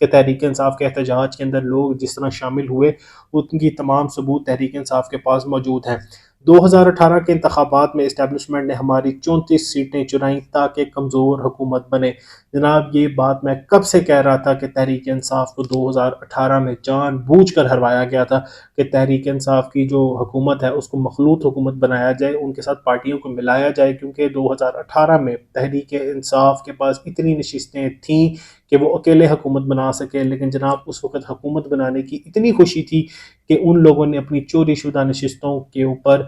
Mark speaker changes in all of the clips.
Speaker 1: کہ تحریک انصاف کے احتجاج کے اندر لوگ جس طرح شامل ہوئے ان کی تمام ثبوت تحریک انصاف کے پاس موجود ہیں۔ 2018 کے انتخابات میں اسٹیبلشمنٹ نے ہماری 34 سیٹیں چرائیں تاکہ کمزور حکومت بنے۔ جناب یہ بات میں کب سے کہہ رہا تھا کہ تحریک انصاف کو 2018 میں جان بوجھ کر ہروایا گیا تھا کہ تحریک انصاف کی جو حکومت ہے اس کو مخلوط حکومت بنایا جائے، ان کے ساتھ پارٹیوں کو ملایا جائے، کیونکہ 2018 میں تحریک انصاف کے پاس اتنی نشستیں تھیں کہ وہ اکیلے حکومت بنا سکے، لیکن جناب اس وقت حکومت بنانے کی اتنی خوشی تھی کہ ان لوگوں نے اپنی چوری شدہ نشستوں کے اوپر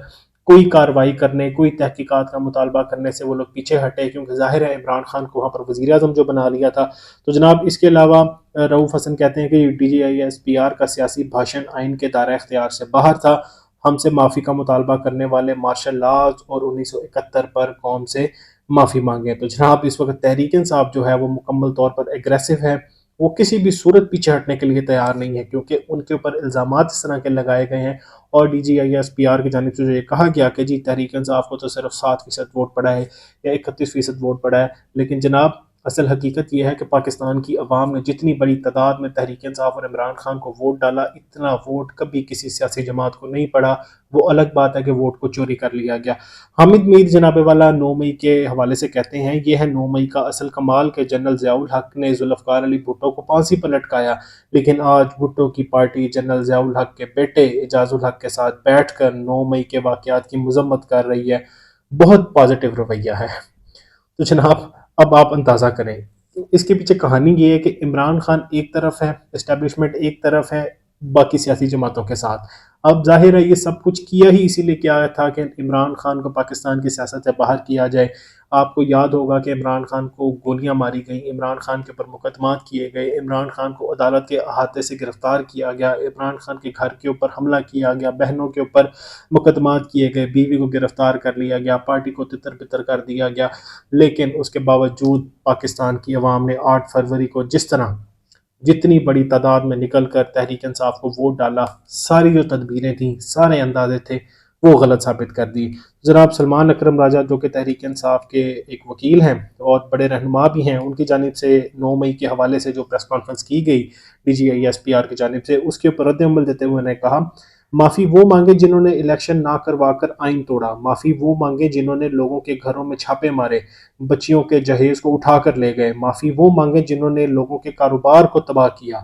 Speaker 1: کوئی کارروائی کرنے، کوئی تحقیقات کا مطالبہ کرنے سے وہ لوگ پیچھے ہٹے، کیونکہ ظاہر ہے عمران خان کو وہاں پر وزیر اعظم جو بنا لیا تھا۔ تو جناب اس کے علاوہ رؤوف حسن کہتے ہیں کہ D G I S P R کا سیاسی بھاشن آئین کے دائرہ اختیار سے باہر تھا، ہم سے معافی کا مطالبہ کرنے والے مارشل لاز اور 1971 پر قوم سے معافی مانگیں۔ تو جناب اس وقت تحریک انصاف جو ہے وہ مکمل طور پر ایگریسو ہے، وہ کسی بھی صورت پیچھے ہٹنے کے لیے تیار نہیں ہے، کیونکہ ان کے اوپر الزامات اس طرح کے لگائے گئے ہیں، اور D G I S P R کی جانب سے جو یہ کہا گیا کہ جی تحریک انصاف کو تو صرف 7% ووٹ پڑا ہے یا 31% ووٹ پڑا ہے، لیکن جناب اصل حقیقت یہ ہے کہ پاکستان کی عوام نے جتنی بڑی تعداد میں تحریک انصاف اور عمران خان کو ووٹ ڈالا، اتنا ووٹ کبھی کسی سیاسی جماعت کو نہیں پڑا۔ وہ الگ بات ہے کہ ووٹ کو چوری کر لیا گیا۔ حامد میر جناب والا 9 مئی کے حوالے سے کہتے ہیں، یہ ہے 9 مئی کا اصل کمال کہ جنرل ضیاء الحق نے ذوالفقار علی بھٹو کو پھانسی پر لٹکایا، لیکن آج بھٹو کی پارٹی جنرل ضیاء الحق کے بیٹے اعجاز الحق کے ساتھ بیٹھ کر 9 مئی کے واقعات کی مذمت کر رہی ہے۔ بہت پازیٹیو رویہ ہے۔ تو جناب اب آپ اندازہ کریں اس کے پیچھے کہانی یہ ہے کہ عمران خان ایک طرف ہے، اسٹیبلشمنٹ ایک طرف ہے باقی سیاسی جماعتوں کے ساتھ۔ اب ظاہر ہے یہ سب کچھ کیا ہی اسی لیے کیا تھا کہ عمران خان کو پاکستان کی سیاست سے باہر کیا جائے۔ آپ کو یاد ہوگا کہ عمران خان کو گولیاں ماری گئیں، عمران خان کے اوپر مقدمات کیے گئے، عمران خان کو عدالت کے احاطے سے گرفتار کیا گیا، عمران خان کے گھر کے اوپر حملہ کیا گیا، بہنوں کے اوپر مقدمات کیے گئے، بیوی کو گرفتار کر لیا گیا، پارٹی کو تتر بتر کر دیا گیا، لیکن اس کے باوجود پاکستان کی عوام نے 8 فروری کو جتنی بڑی تعداد میں نکل کر تحریک انصاف کو ووٹ ڈالا، ساری جو تدبیریں تھیں، سارے اندازے تھے، وہ غلط ثابت کر دی۔ جناب سلمان اکرم راجہ جو کہ تحریک انصاف کے ایک وکیل ہیں اور بڑے رہنما بھی ہیں، ان کی جانب سے 9 مئی کے حوالے سے جو پریس کانفرنس کی گئی D G I S P R کی جانب سے، اس کے اوپر رد عمل دیتے ہوئے نے کہا، معافی وہ مانگے جنہوں نے الیکشن نہ کروا کر آئین توڑا، معافی وہ مانگے جنہوں نے لوگوں کے گھروں میں چھاپے مارے، بچیوں کے جہیز کو اٹھا کر لے گئے، معافی وہ مانگے جنہوں نے لوگوں کے کاروبار کو تباہ کیا۔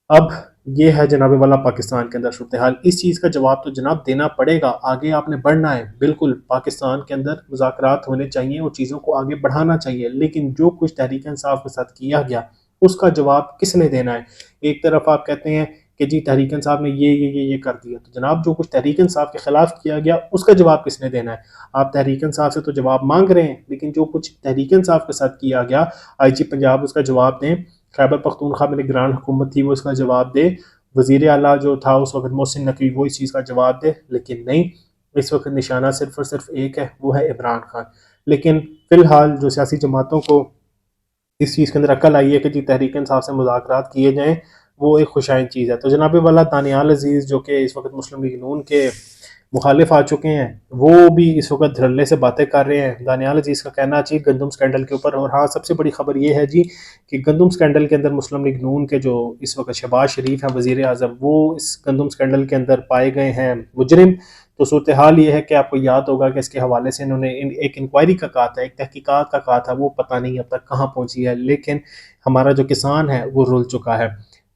Speaker 1: اب یہ ہے جناب والا پاکستان کے اندر صورتحال۔ اس چیز کا جواب تو جناب دینا پڑے گا، آگے آپ نے بڑھنا ہے، بالکل پاکستان کے اندر مذاکرات ہونے چاہیے اور چیزوں کو آگے بڑھانا چاہیے، لیکن جو کچھ تحریک انصاف کے ساتھ کیا گیا اس کا جواب کس نے دینا ہے؟ ایک طرف آپ کہتے ہیں کہ جی تحریک انصاف نے یہ کر دیا، تو جناب جو کچھ تحریک انصاف کے خلاف کیا گیا اس کا جواب کس نے دینا ہے؟ آپ تحریک انصاف سے تو جواب مانگ رہے ہیں، لیکن جو کچھ تحریک انصاف کے ساتھ کیا گیا، آئی جی پنجاب اس کا جواب دیں، خیبر پختونخوا میں نگران حکومت تھی وہ اس کا جواب دے، وزیر اعلیٰ جو تھا اس وقت محسن نقوی وہ اس چیز کا جواب دے، لیکن نہیں، اس وقت نشانہ صرف اور صرف ایک ہے، وہ ہے عمران خان۔ لیکن فی الحال جو سیاسی جماعتوں کو اس چیز کے اندر عقل آئی ہے کہ جی تحریک انصاف سے مذاکرات کیے جائیں، وہ ایک خوشائن چیز ہے۔ تو جناب والا دانیال عزیز جو کہ اس وقت مسلم لیگ نون کے مخالف آ چکے ہیں، وہ بھی اس وقت دھڑلے سے باتیں کر رہے ہیں۔ دانیال عزیز کا کہنا ہے گندم سکینڈل کے اوپر، اور ہاں سب سے بڑی خبر یہ ہے جی کہ گندم سکینڈل کے اندر مسلم لیگ نون کے جو اس وقت شہباز شریف ہیں وزیر اعظم، وہ اس گندم سکینڈل کے اندر پائے گئے ہیں مجرم۔ تو صورتحال یہ ہے کہ آپ کو یاد ہوگا کہ اس کے حوالے سے انہوں نے ایک انکوائری کا کہا تھا، ایک تحقیقات کا کہا تھا، وہ پتہ نہیں اب تک کہاں پہنچی ہے، لیکن ہمارا جو کسان ہے وہ رول چکا ہے۔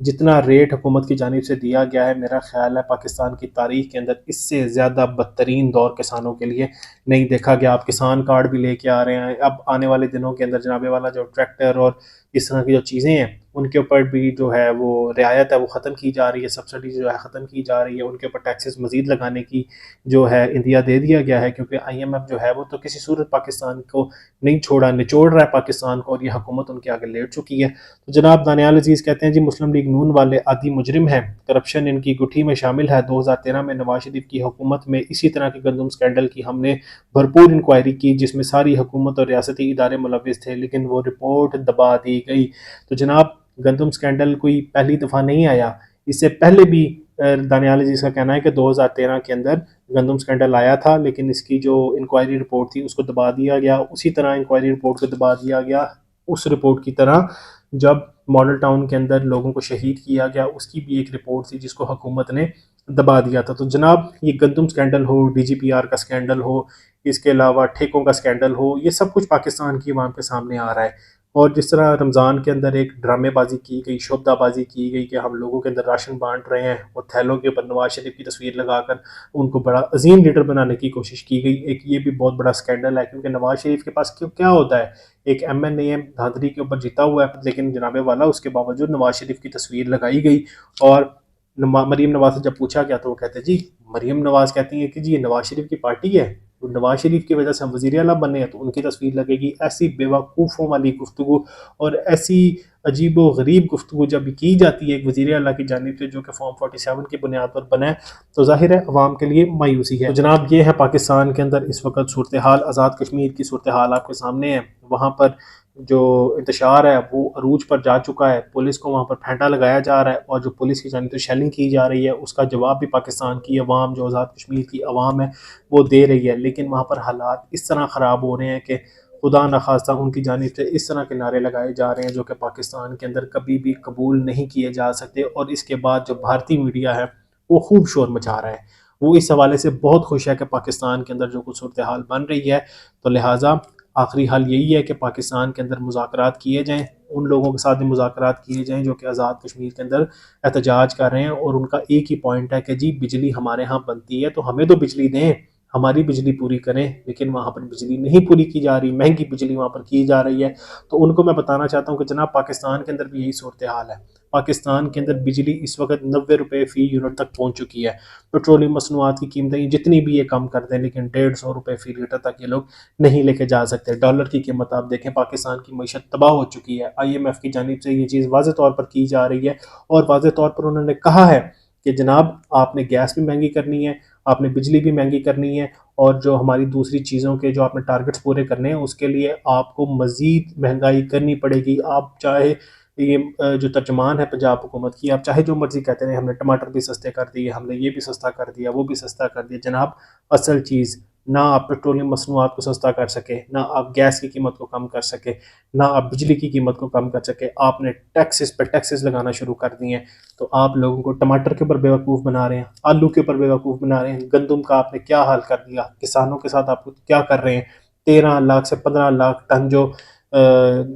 Speaker 1: جتنا ریٹ حکومت کی جانب سے دیا گیا ہے، میرا خیال ہے پاکستان کی تاریخ کے اندر اس سے زیادہ بدترین دور کسانوں کے لیے نہیں دیکھا گیا۔ آپ کسان کارڈ بھی لے کے آ رہے ہیں، اب آنے والے دنوں کے اندر جناب والا جو ٹریکٹر اور اس طرح کی جو چیزیں ہیں ان کے اوپر بھی جو ہے وہ رعایت ہے وہ ختم کی جا رہی ہے، سبسڈی جو ہے ختم کی جا رہی ہے، ان کے اوپر ٹیکسز مزید لگانے کی جو ہے عندیہ دے دیا گیا ہے، کیونکہ آئی ایم ایف جو ہے وہ تو کسی صورت پاکستان کو نہیں چھوڑا، نچوڑ رہا ہے پاکستان کو، اور یہ حکومت ان کے آگے لیٹ چکی ہے۔ تو جناب دانیال عزیز کہتے ہیں جی مسلم لیگ نون والے عادی مجرم ہیں، کرپشن ان کی گٹھی میں شامل ہے۔ 2013 میں نواز شریف کی حکومت میں اسی طرح کے گندم سکینڈل کی ہم نے بھرپور انکوائری کی جس میں ساری حکومت اور ریاستی ادارے ملوث تھے، لیکن وہ رپورٹ دبا دی گئی۔ تو جناب گندم سکینڈل کوئی پہلی دفعہ نہیں آیا، اس سے پہلے بھی دانیال عزیز کا کہنا ہے کہ 2013 کے اندر گندم سکینڈل آیا تھا، لیکن اس کی جو انکوائری رپورٹ تھی اس کو دبا دیا گیا، اسی طرح انکوائری رپورٹ کو دبا دیا گیا، اس رپورٹ کی طرح جب ماڈل ٹاؤن کے اندر لوگوں کو شہید کیا گیا، اس کی بھی ایک رپورٹ تھی جس کو حکومت نے دبا دیا تھا۔ تو جناب یہ گندم سکینڈل ہو، ڈی جی پی آر کا سکینڈل ہو، اس کے علاوہ ٹھیکوں کا سکینڈل ہو، یہ سب کچھ پاکستان کی عوام کے سامنے آ رہا ہے۔ اور جس طرح رمضان کے اندر ایک ڈرامے بازی کی گئی، شعبدہ بازی کی گئی کہ ہم لوگوں کے اندر راشن بانٹ رہے ہیں، اور تھیلوں کے اوپر نواز شریف کی تصویر لگا کر ان کو بڑا عظیم لیڈر بنانے کی کوشش کی گئی، ایک یہ بھی بہت بڑا سکینڈل ہے، کیونکہ نواز شریف کے پاس کیا ہوتا ہے، ایک ایم این اے دھاندلی کے اوپر جیتا ہوا ہے، لیکن جناب والا اس کے باوجود نواز شریف کی تصویر لگائی گئی۔ اور مریم نواز سے جب پوچھا گیا تو وہ کہتے جی، مریم نواز کہتی ہیں کہ جی یہ نواز شریف کی پارٹی ہے، نواز شریف کی وجہ سے ہم وزیر اعلیٰ بنے ہیں تو ان کی تصویر لگے گی۔ ایسی بیوقوفوں والی گفتگو اور ایسی عجیب و غریب گفتگو جب کی جاتی ہے ایک وزیر اعلیٰ کی جانب سے جو کہ فارم 47 کی بنیاد پر بنا ہے، تو ظاہر ہے عوام کے لیے مایوسی ہے۔ تو جناب یہ ہے پاکستان کے اندر اس وقت صورتحال، آزاد کشمیر کی صورتحال آپ کے سامنے ہے۔ وہاں پر جو انتشار ہے وہ عروج پر جا چکا ہے، پولیس کو وہاں پر پھینٹا لگایا جا رہا ہے، اور جو پولیس کی جانب سے شیلنگ کی جا رہی ہے اس کا جواب بھی پاکستان کی عوام، جو آزاد کشمیر کی عوام ہے، وہ دے رہی ہے۔ لیکن وہاں پر حالات اس طرح خراب ہو رہے ہیں کہ خدا نخواستہ ان کی جانب سے اس طرح کے نعرے لگائے جا رہے ہیں جو کہ پاکستان کے اندر کبھی بھی قبول نہیں کیے جا سکتے۔ اور اس کے بعد جو بھارتی میڈیا ہے وہ خوب شور مچا رہا ہے، وہ اس حوالے سے بہت خوش ہے کہ پاکستان کے اندر جو کچھ صورتحال بن رہی ہے۔ تو لہٰذا آخری حل یہی ہے کہ پاکستان کے اندر مذاکرات کیے جائیں، ان لوگوں کے ساتھ بھی مذاکرات کیے جائیں جو کہ آزاد کشمیر کے اندر احتجاج کر رہے ہیں، اور ان کا ایک ہی پوائنٹ ہے کہ جی بجلی ہمارے ہاں بنتی ہے تو ہمیں تو بجلی دیں، ہماری بجلی پوری کریں، لیکن وہاں پر بجلی نہیں پوری کی جا رہی، مہنگی بجلی وہاں پر کی جا رہی ہے۔ تو ان کو میں بتانا چاہتا ہوں کہ جناب پاکستان کے اندر بھی یہی صورتحال ہے۔ پاکستان کے اندر بجلی اس وقت 90 روپے فی یونٹ تک پہنچ چکی ہے۔ پیٹرولیم مصنوعات کی قیمتیں جتنی بھی یہ کم کر دیں، لیکن 150 روپے فی لیٹر تک یہ لوگ نہیں لے کے جا سکتے۔ ڈالر کی قیمت آپ دیکھیں، پاکستان کی معیشت تباہ ہو چکی ہے۔ آئی ایم ایف کی جانب سے یہ چیز واضح طور پر کی جا رہی ہے، اور واضح طور پر انہوں نے کہا ہے کہ جناب آپ نے گیس بھی مہنگی کرنی ہے، آپ نے بجلی بھی مہنگی کرنی ہے، اور جو ہماری دوسری چیزوں کے جو آپ نے ٹارگٹس پورے کرنے ہیں اس کے لیے آپ کو مزید مہنگائی کرنی پڑے گی۔ آپ چاہے یہ جو ترجمان ہے پنجاب حکومت کی، آپ چاہے جو مرضی کہتے ہیں، ہم نے ٹماٹر بھی سستے کر دیے، ہم نے یہ بھی سستا کر دیا، وہ بھی سستا کر دیا۔ جناب اصل چیز، نہ آپ پیٹرولیم مصنوعات کو سستا کر سکے، نہ آپ گیس کی قیمت کو کم کر سکے، نہ آپ بجلی کی قیمت کو کم کر سکے، آپ نے ٹیکسز پہ ٹیکسز لگانا شروع کر دیے ہیں۔ تو آپ لوگوں کو ٹماٹر کے اوپر بیوقوف بنا رہے ہیں، آلو کے اوپر بیوقوف بنا رہے ہیں، گندم کا آپ نے کیا حال کر دیا، کسانوں کے ساتھ آپ کیا کر رہے ہیں۔ 13 لاکھ سے 15 لاکھ ٹن جو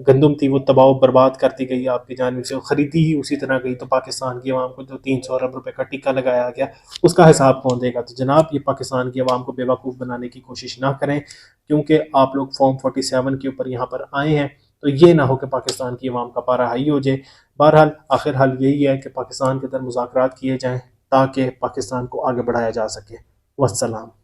Speaker 1: گندم تھی وہ تباہ و برباد کرتی گئی آپ کی جانب سے، خریدی ہی اسی طرح گئی۔ تو پاکستان کی عوام کو جو 300 ارب روپے کا ٹکا لگایا گیا اس کا حساب کون دے گا؟ تو جناب یہ پاکستان کی عوام کو بے وقوف بنانے کی کوشش نہ کریں، کیونکہ آپ لوگ فارم 47 کے اوپر یہاں پر آئے ہیں، تو یہ نہ ہو کہ پاکستان کی عوام کا پارا ہائی ہو جائے۔ بہرحال آخر حل یہی ہے کہ پاکستان کے اندر مذاکرات کیے جائیں تاکہ پاکستان کو آگے بڑھایا جا سکے۔ والسلام۔